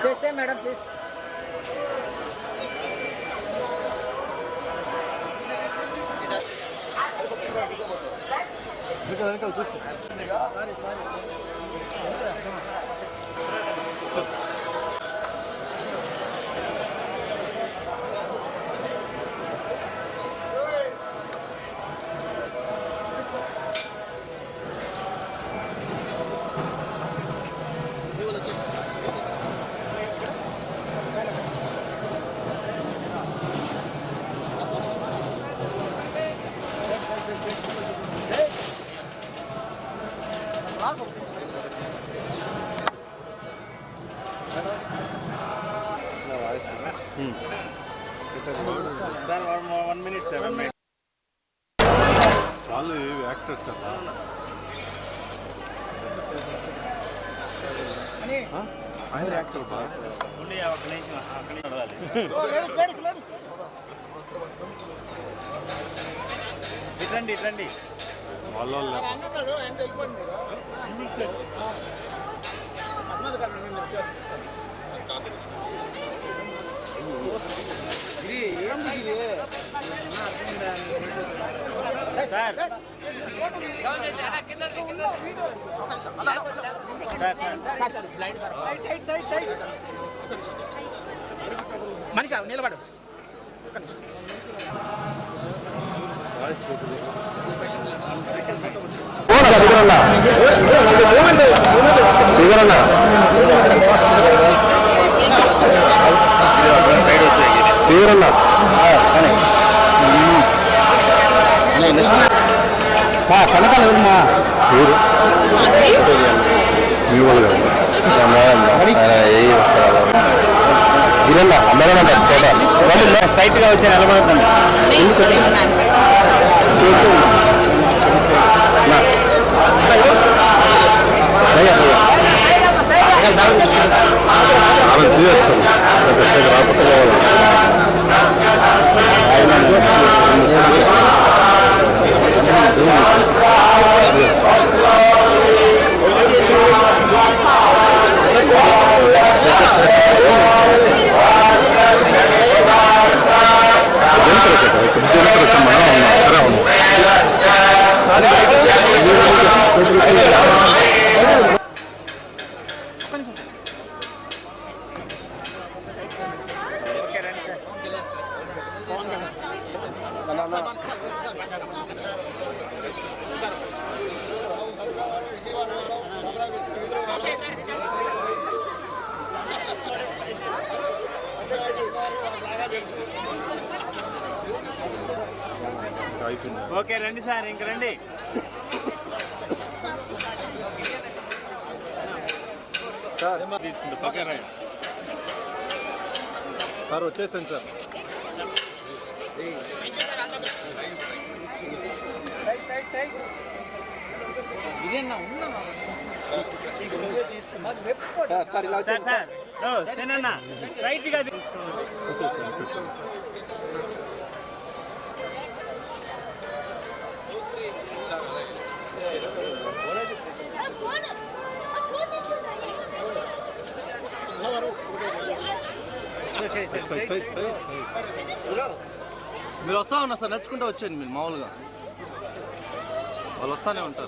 చేస్తే madam please. చూసి sir 1 minute 7 minutes వాళ్ళు యాక్టర్స్ సార్. ఆయన యాక్టర్ సార్. ఉండి ఒక నిమిషం అక్కడి నడవాలి. ఇట్రండి ఇట్రండి వాళ్ళ సార్ మనిషి నిలబడు. సన్నకాలు ఎవరమ్మా ఊరు మీ వాళ్ళు కదా అందరం స్ట్రైట్గా వచ్చి నిలబడుతుంది. ఓకే రండి సార్, ఇంక రండి. సార్ వచ్చేసాను సార్. రైట్గా మీరు వస్తా ఉన్నారు సార్, నడుచుకుంటూ వచ్చేయండి. మీరు మామూలుగా వాళ్ళు వస్తానే ఉంటారు.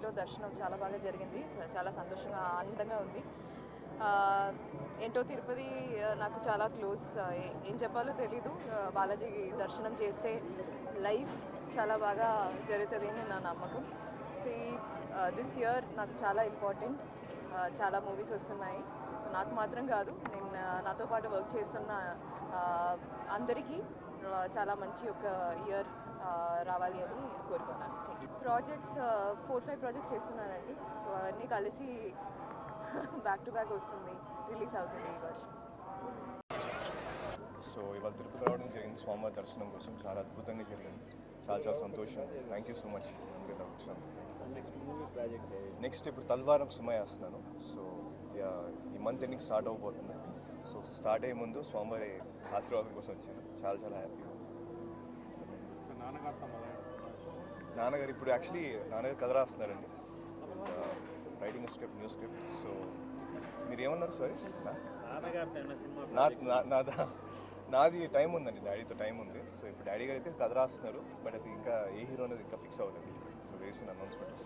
తిరుపతిలో దర్శనం చాలా బాగా జరిగింది. చాలా సంతోషంగా ఆనందంగా ఉంది. ఏంటో తిరుపతి నాకు చాలా క్లోజ్. ఏం చెప్పాలో తెలీదు. బాలాజీ దర్శనం చేస్తే లైఫ్ చాలా బాగా జరుగుతుంది అని నా నమ్మకం. సో దిస్ ఇయర్ నాకు చాలా ఇంపార్టెంట్. చాలా మూవీస్ వస్తున్నాయి. సో నాకు మాత్రం కాదు, నేను నాతో పాటు వర్క్ చేస్తున్న అందరికీ చాలా మంచి ఒక ఇయర్ రావాలి అని కోరుకున్నాను. ప్రాజెక్ట్స్ 4-5 ప్రాజెక్ట్స్ చేస్తున్నానండి. సో అవన్నీ కలిసి బ్యాక్ టు బ్యాక్ వస్తుంది, రిలీజ్ అవుతుంది ఈ వర్షం. సో ఇవాళ తిరుపతి రావడం జరిగింది స్వామివారి దర్శనం కోసం. చాలా అద్భుతంగా జరిగింది. చాలా సంతోషం. థ్యాంక్ యూ సో మచ్ వచ్చాను. నెక్స్ట్ ఇప్పుడు తల్వారం సుమయ వేస్తున్నాను. సో ఈ మంత్ ఎండింగ్ స్టార్ట్ అవ్వబోతుంది. సో స్టార్ట్ అయ్యే ముందు స్వామివారి ఆశీర్వాదం కోసం వచ్చాను. చాలా హ్యాపీగా. నాన్నగారు ఇప్పుడు యాక్చువల్లీ నాన్నగారు కథ రాస్తున్నారండి. Writing script, new script. So మీరు ఏమన్నారు? సారీ, నాది టైం ఉందండి, డాడీతో టైం ఉంది. సో ఇప్పుడు డాడీ గారు అయితే కథ రాస్తున్నారు. బట్ అది ఇంకా ఏ హీరో అనేది ఇంకా ఫిక్స్ అవ్వలేదు. సో వేసిన అనౌన్స్మెంట్.